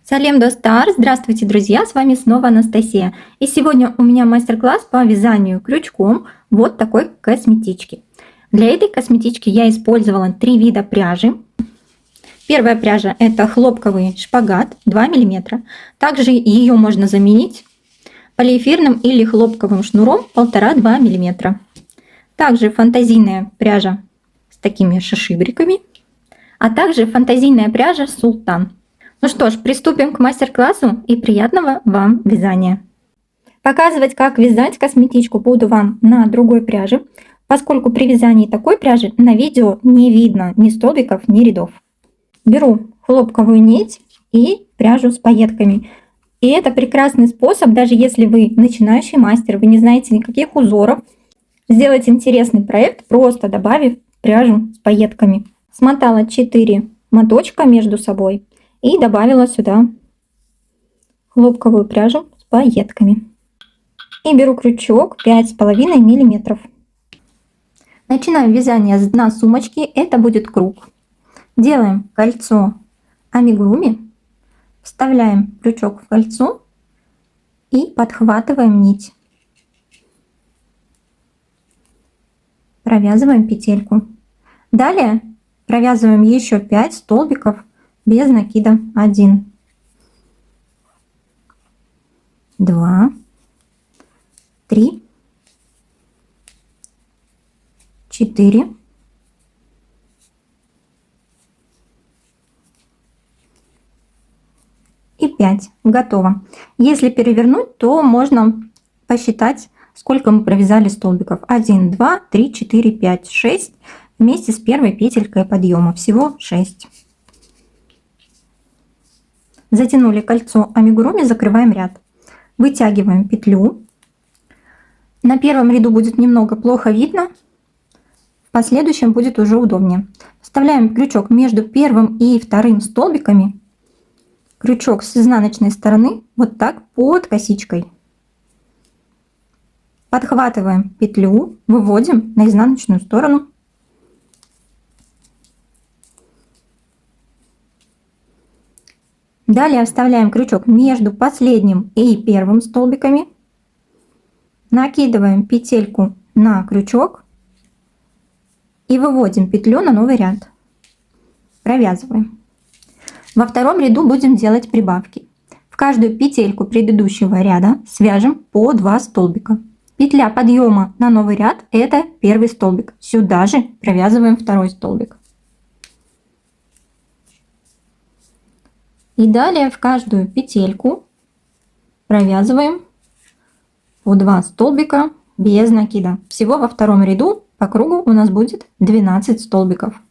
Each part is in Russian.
Салем Достар! Здравствуйте, друзья! С вами снова Анастасия. И сегодня у меня мастер-класс по вязанию крючком вот такой косметички. Для этой косметички я использовала 3 вида пряжи. Первая пряжа – это хлопковый шпагат 2 мм. Также ее можно заменить полиэфирным или хлопковым шнуром 1,5-2 мм. Также фантазийная пряжа с такими шишибриками, а также фантазийная пряжа Султан. Ну что ж, приступим к мастер-классу и приятного вам вязания. Показывать, как вязать косметичку, буду вам на другой пряже, поскольку при вязании такой пряжи на видео не видно ни столбиков, ни рядов. Беру хлопковую нить и пряжу с пайетками. И это прекрасный способ, даже если вы начинающий мастер, вы не знаете никаких узоров, сделать интересный проект, просто добавив пряжу с пайетками. Смотала 4 моточка между собой и добавила сюда хлопковую пряжу с пайетками. И беру крючок 5,5 мм. Начинаем вязание с дна сумочки. Это будет круг. Делаем кольцо амигуруми. Вставляем крючок в кольцо и подхватываем нить. Провязываем петельку. Далее провязываем еще 5 столбиков без накида. 1, 2, 3, 4, 5. Готово. Если перевернуть, то можно посчитать, сколько мы провязали столбиков. 1, 2, 3, 4, 5, 6. Вместе с первой петелькой подъема. Всего 6. Затянули кольцо амигуруми, закрываем ряд. Вытягиваем петлю. На первом ряду будет немного плохо видно. В последующем будет уже удобнее. Вставляем крючок между первым и вторым столбиками. Крючок с изнаночной стороны вот так под косичкой. Подхватываем петлю, выводим на изнаночную сторону. Далее вставляем крючок между последним и первым столбиками. Накидываем петельку на крючок и выводим петлю на новый ряд. Провязываем. Во втором ряду будем делать прибавки. В каждую петельку предыдущего ряда свяжем по 2 столбика. Петля подъема на новый ряд – это первый столбик. Сюда же провязываем второй столбик. И далее в каждую петельку провязываем по 2 столбика без накида. Всего во втором ряду по кругу у нас будет 12 столбиков.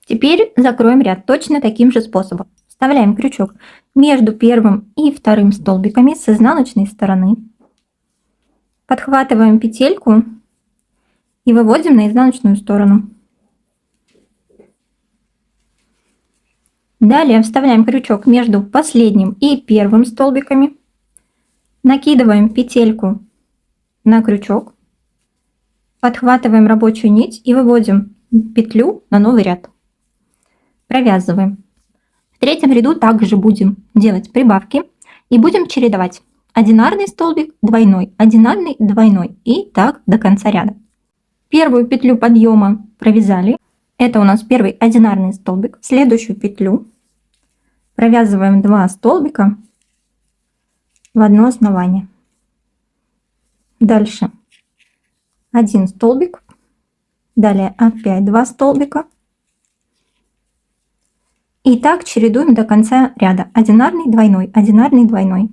Теперь закроем ряд точно таким же способом. Вставляем крючок между первым и вторым столбиками с изнаночной стороны. Подхватываем петельку и выводим на изнаночную сторону. Далее вставляем крючок между последним и первым столбиками. Накидываем петельку на крючок. Подхватываем рабочую нить и выводим петлю на новый ряд. Провязываем. В третьем ряду также будем делать прибавки и будем чередовать одинарный столбик, двойной, одинарный, двойной и так до конца ряда. Первую петлю подъема провязали. Это у нас первый одинарный столбик. Следующую петлю провязываем 2 столбика в одно основание. Дальше 1 столбик. Далее опять 2 столбика. И так чередуем до конца ряда. Одинарный, двойной, одинарный, двойной.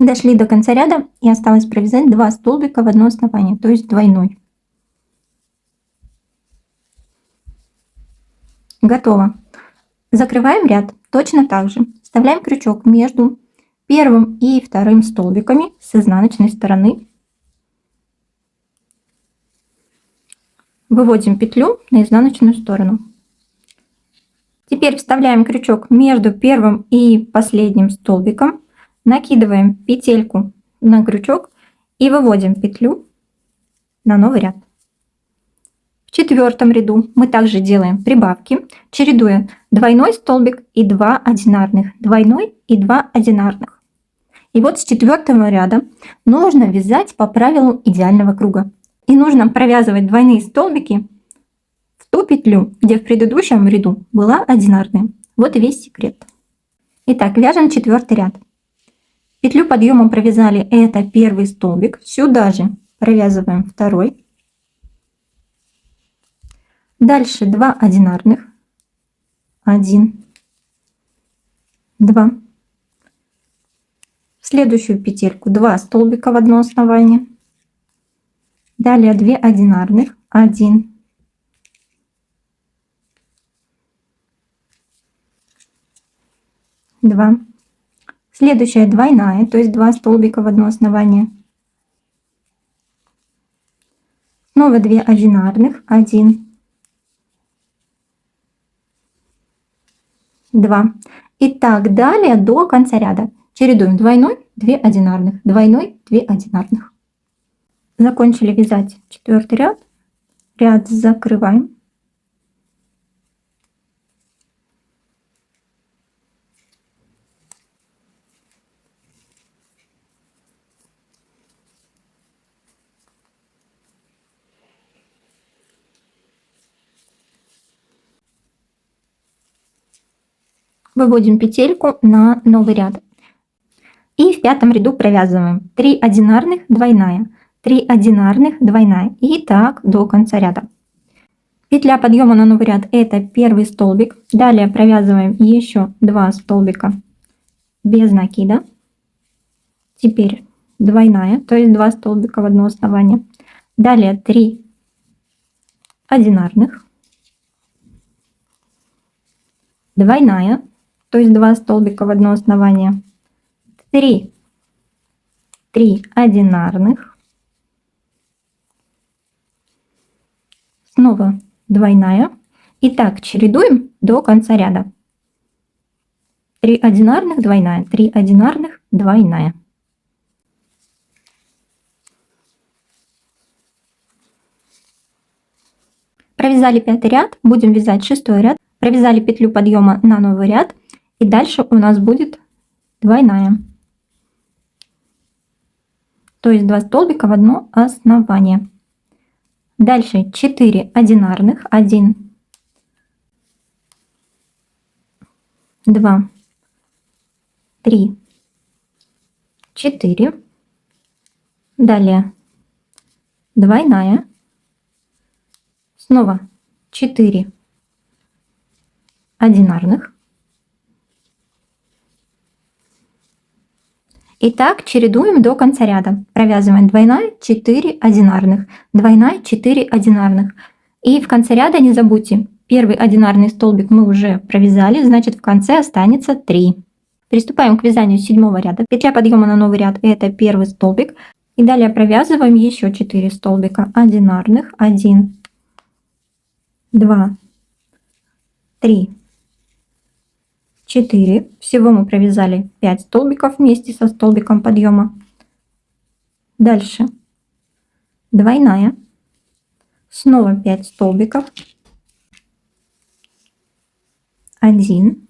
Дошли до конца ряда и осталось провязать 2 столбика в одно основание, то есть двойной. Готово. Закрываем ряд точно так же. Вставляем крючок между первым и вторым столбиками с изнаночной стороны. Выводим петлю на изнаночную сторону. Теперь вставляем крючок между первым и последним столбиком, накидываем петельку на крючок и выводим петлю на новый ряд. В четвертом ряду мы также делаем прибавки, чередуя двойной столбик и 2 одинарных, двойной и 2 одинарных. И вот с четвертого ряда нужно вязать по правилу идеального круга. И нужно провязывать двойные столбики в ту петлю, где в предыдущем ряду была одинарная. Вот и весь секрет. Итак, вяжем четвертый ряд. Петлю подъемом провязали, это первый столбик. Сюда же провязываем второй. Дальше 2 одинарных. 1, 2. В следующую петельку 2 столбика в одно основание. Далее 2 одинарных. 1, 2. Следующая двойная, то есть 2 столбика в одно основание. Снова 2 одинарных. 1, 2. И так далее до конца ряда. Чередуем двойной, 2 одинарных, двойной, 2 одинарных. Закончили вязать четвертый ряд. Ряд закрываем. Выводим петельку на новый ряд. И в пятом ряду провязываем 3 одинарных, двойная, 3 одинарных, двойная. И так до конца ряда. Петля подъема на новый ряд — это первый столбик. Далее провязываем еще 2 столбика без накида. Теперь двойная, то есть 2 столбика в одно основание. Далее 3 одинарных. Двойная, то есть 2 столбика в одно основание. 3 одинарных. Снова двойная. И так чередуем до конца ряда. 3 одинарных, двойная, 3 одинарных, двойная. Провязали пятый ряд, будем вязать шестой ряд. Провязали петлю подъема на новый ряд. И дальше у нас будет двойная. То есть 2 столбика в одно основание. Дальше 4 одинарных. 1, 2, 3, 4. Далее двойная. Снова 4 одинарных. И так чередуем до конца ряда. Провязываем двойная, 4 одинарных, двойная, 4 одинарных. И в конце ряда не забудьте, первый одинарный столбик мы уже провязали, значит в конце останется 3. Приступаем к вязанию седьмого ряда. Петля подъема на новый ряд — это первый столбик. И далее провязываем еще 4 столбика одинарных. 1, 2, 3, 4. Всего мы провязали 5 столбиков вместе со столбиком подъема. Дальше двойная. Снова 5 столбиков. 1,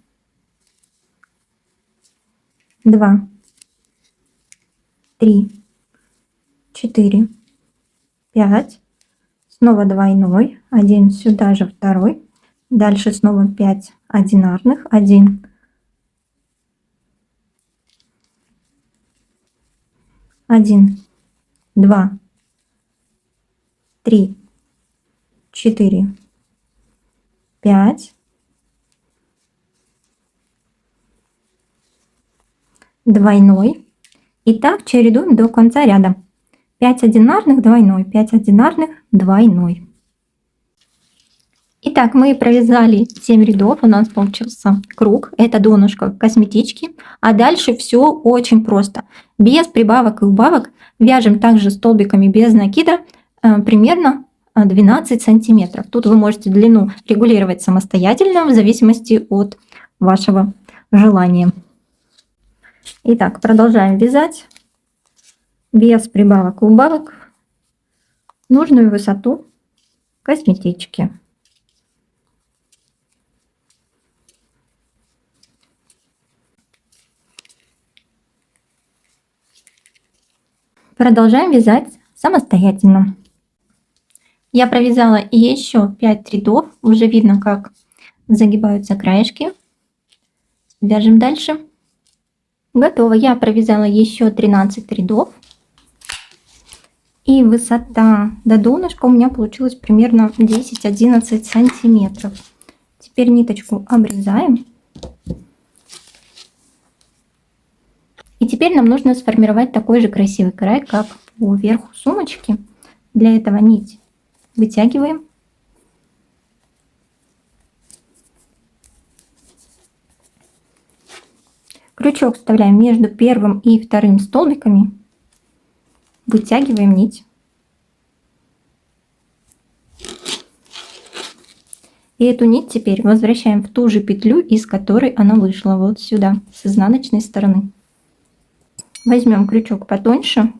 2, 3, 4, 5. Снова двойной. 1 сюда же, второй. Дальше снова 5 одинарных. 1, 1, 2, 3, 4, 5. Двойной. И так чередуем до конца ряда. 5 одинарных, двойной, 5 одинарных, двойной. Итак, мы провязали 7 рядов, у нас получился круг, это донышко косметички, а дальше все очень просто. Без прибавок и убавок вяжем также столбиками без накида примерно 12 сантиметров. Тут вы можете длину регулировать самостоятельно в зависимости от вашего желания. Итак, продолжаем вязать без прибавок и убавок нужную высоту косметички. Продолжаем вязать самостоятельно. Я провязала еще 5 рядов, уже видно, как загибаются краешки. Вяжем дальше. Готово. Я провязала еще 13 рядов. И высота до донышка у меня получилось примерно 10-11 сантиметров. Теперь ниточку обрезаем. И теперь нам нужно сформировать такой же красивый край, как по верху сумочки. Для этого нить вытягиваем. Крючок вставляем между первым и вторым столбиками. Вытягиваем нить. И эту нить теперь возвращаем в ту же петлю, из которой она вышла, вот сюда, с изнаночной стороны. Возьмем крючок потоньше.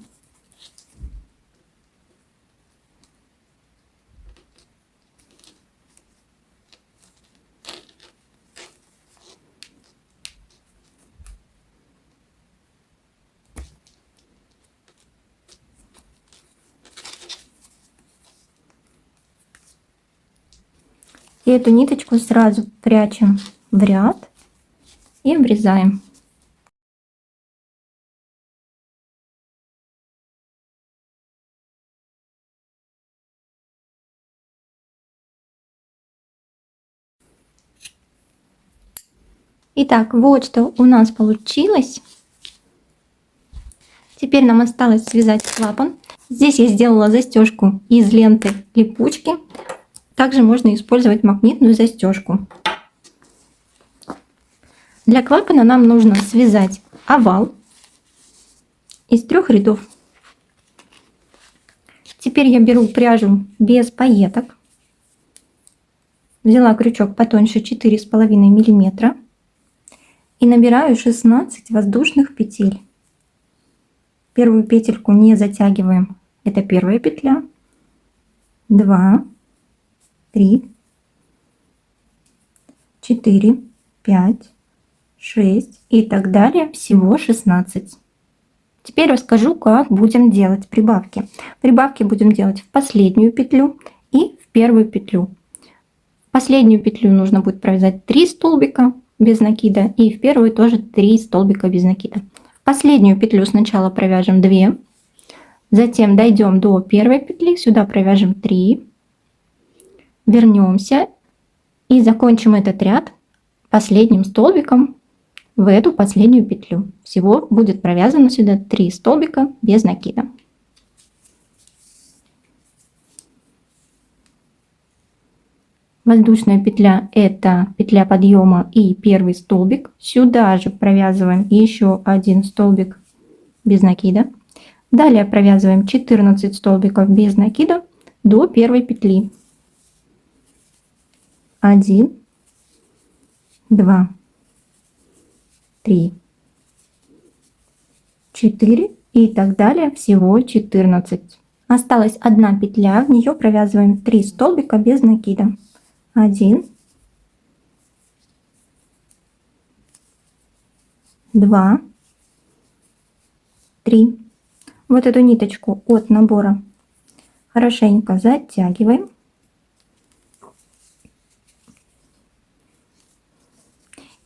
И эту ниточку сразу прячем в ряд и обрезаем. Итак, вот что у нас получилось. Теперь нам осталось связать клапан. Здесь я сделала застежку из ленты липучки. Также можно использовать магнитную застежку. Для клапана нам нужно связать овал из 3 рядов. Теперь я беру пряжу без пайеток. Взяла крючок потоньше 4,5 мм и набираю 16 воздушных петель. Первую петельку не затягиваем. Это первая петля. 2, 3, 4, 5, 6 и так далее. Всего 16. Теперь расскажу, как будем делать прибавки. Прибавки будем делать в последнюю петлю и в первую петлю. В последнюю петлю нужно будет провязать 3 столбика без накида и в первую тоже 3 столбика без накида. В последнюю петлю сначала провяжем 2, затем дойдем до первой петли, сюда провяжем 3, вернемся и закончим этот ряд последним столбиком в эту последнюю петлю. Всего будет провязано сюда 3 столбика без накида. Воздушная петля — это петля подъема и первый столбик. Сюда же провязываем еще 1 столбик без накида. Далее провязываем 14 столбиков без накида до первой петли. 1, 2, 3, 4 и так далее. Всего 14. Осталась 1 петля, в нее провязываем 3 столбика без накида. 1, 2, 3. Вот эту ниточку от набора хорошенько затягиваем.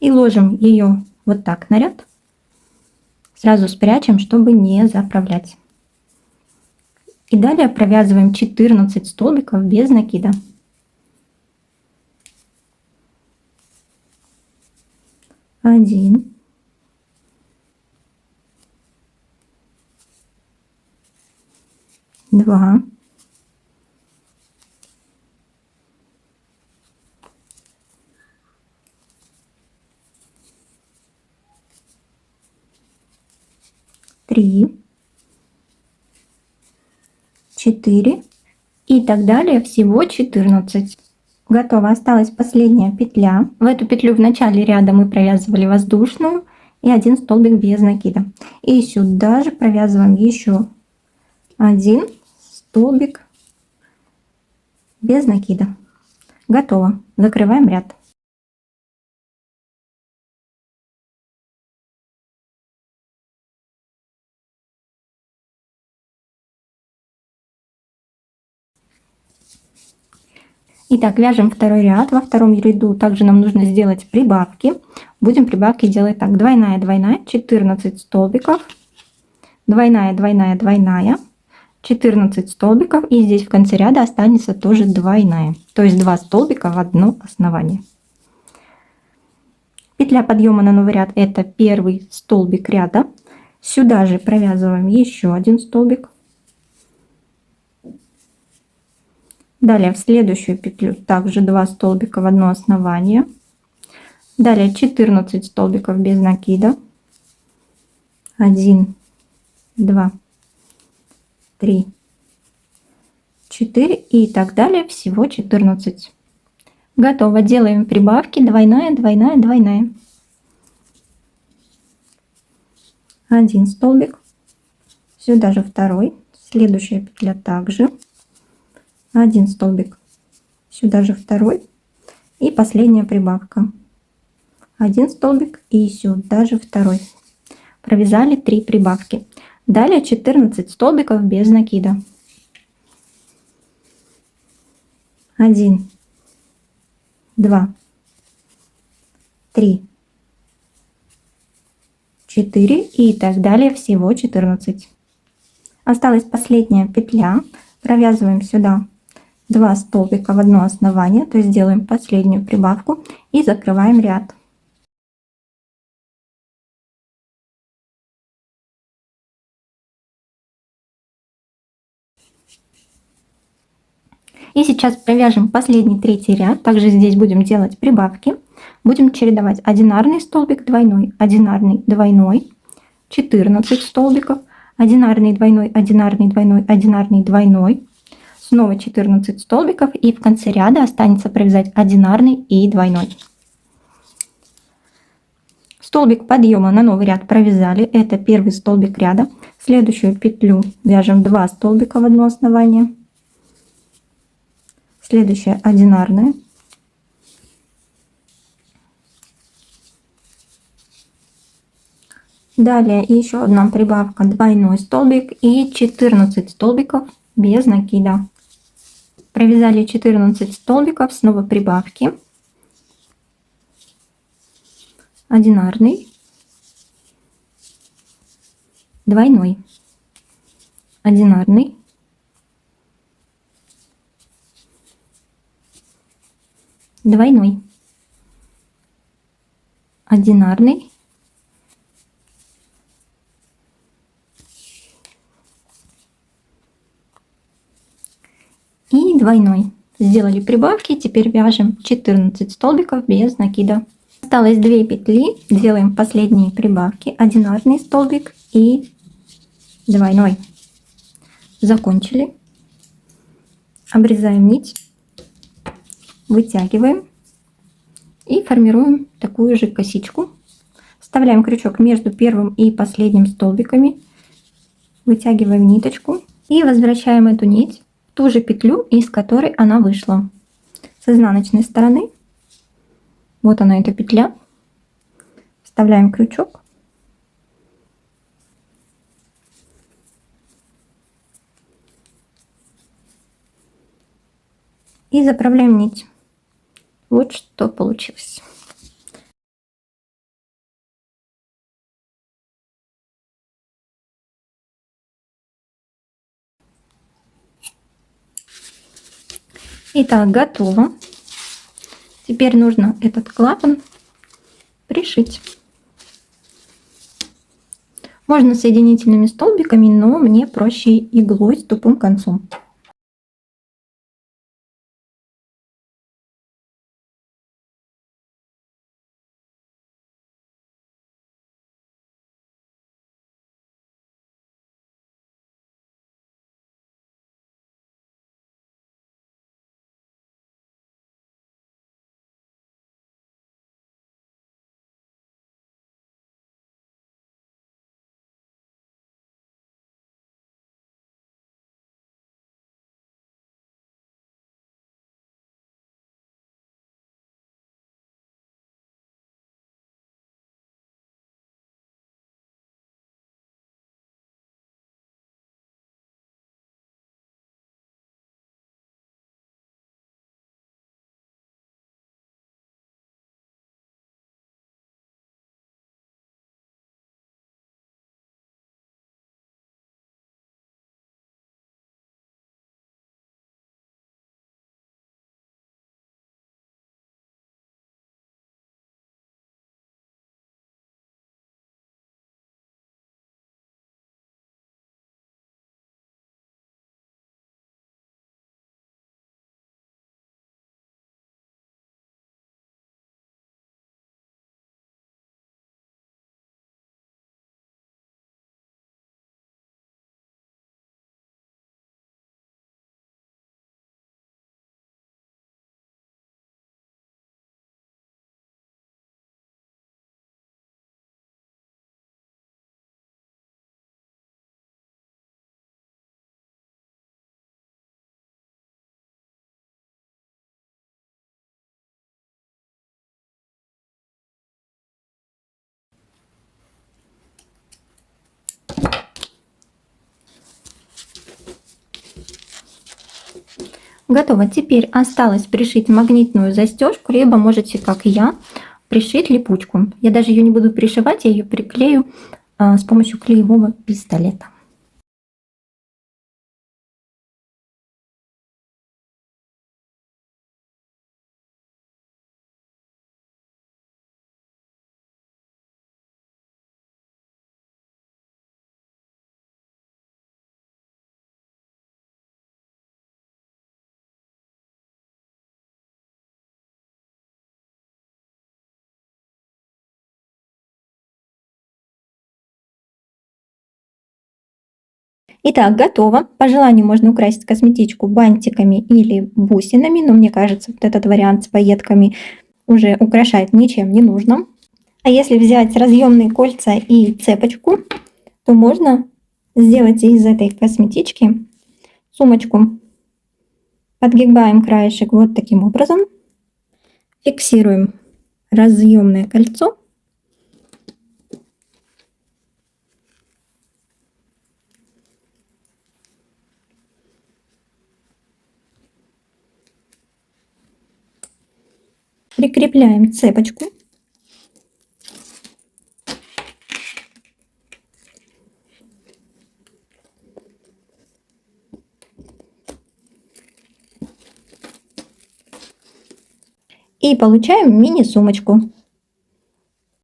И ложим ее вот так на ряд. Сразу спрячем, чтобы не заправлять. И далее провязываем 14 столбиков без накида. 1, 2, 3, 4 и так далее, всего 14. Готово. Осталась последняя петля. В эту петлю в начале ряда мы провязывали воздушную и один столбик без накида. И сюда же провязываем еще один столбик без накида. Готово. Закрываем ряд. Итак, вяжем второй ряд. Во втором ряду также нам нужно сделать прибавки. Будем прибавки делать так: двойная, двойная, 14 столбиков, двойная, двойная, двойная, 14 столбиков, и здесь в конце ряда останется тоже двойная, то есть 2 столбика в одно основание. Петля подъема на новый ряд — это первый столбик ряда. Сюда же провязываем еще один столбик. Далее в следующую петлю также 2 столбика в одно основание. Далее 14 столбиков без накида. 1, 2, 3, 4 и так далее, всего 14. Готово. Делаем прибавки: двойная, двойная, двойная. 1 столбик, сюда же второй, следующая петля также 1 столбик, сюда же второй, и последняя прибавка: 1 столбик и сюда же второй. Провязали 3 прибавки. Далее 14 столбиков без накида. 1, 2, 3, 4 и так далее, всего 14. Осталась последняя петля. Провязываем сюда 2 столбика в одно основание, то есть делаем последнюю прибавку и закрываем ряд. И сейчас провяжем последний третий ряд. Также здесь будем делать прибавки. Будем чередовать одинарный столбик, двойной, одинарный, двойной, 14 столбиков, одинарный, двойной, одинарный, двойной, одинарный, двойной, снова 14 столбиков, и в конце ряда останется провязать одинарный и двойной. Столбик подъема на новый ряд провязали, это первый столбик ряда. Следующую петлю вяжем 2 столбика в одно основание. Следующая одинарная. Далее еще одна прибавка: двойной столбик и 14 столбиков без накида. Провязали 14 столбиков, снова прибавки: одинарный, двойной, одинарный, двойной, одинарный, и двойной. Сделали прибавки, теперь вяжем 14 столбиков без накида. Осталось 2 петли, делаем последние прибавки: одинарный столбик и двойной. Закончили. Обрезаем нить, вытягиваем и формируем такую же косичку. Вставляем крючок между первым и последним столбиками, вытягиваем ниточку и возвращаем эту нить в ту же петлю, из которой она вышла. С изнаночной стороны, вот она, эта петля, вставляем крючок и заправляем нить. Вот что получилось. Итак, готово. Теперь нужно этот клапан пришить. Можно соединительными столбиками, но мне проще иглой с тупым концом. Готово. Теперь осталось пришить магнитную застежку, либо можете, как и я, пришить липучку. Я даже ее не буду пришивать, я ее приклею с помощью клеевого пистолета. Итак, готово. По желанию можно украсить косметичку бантиками или бусинами, но мне кажется, вот этот вариант с пайетками уже украшать ничем не нужно. А если взять разъемные кольца и цепочку, то можно сделать из этой косметички сумочку. Подгибаем краешек вот таким образом. Фиксируем разъемное кольцо. Прикрепляем цепочку. И получаем мини-сумочку.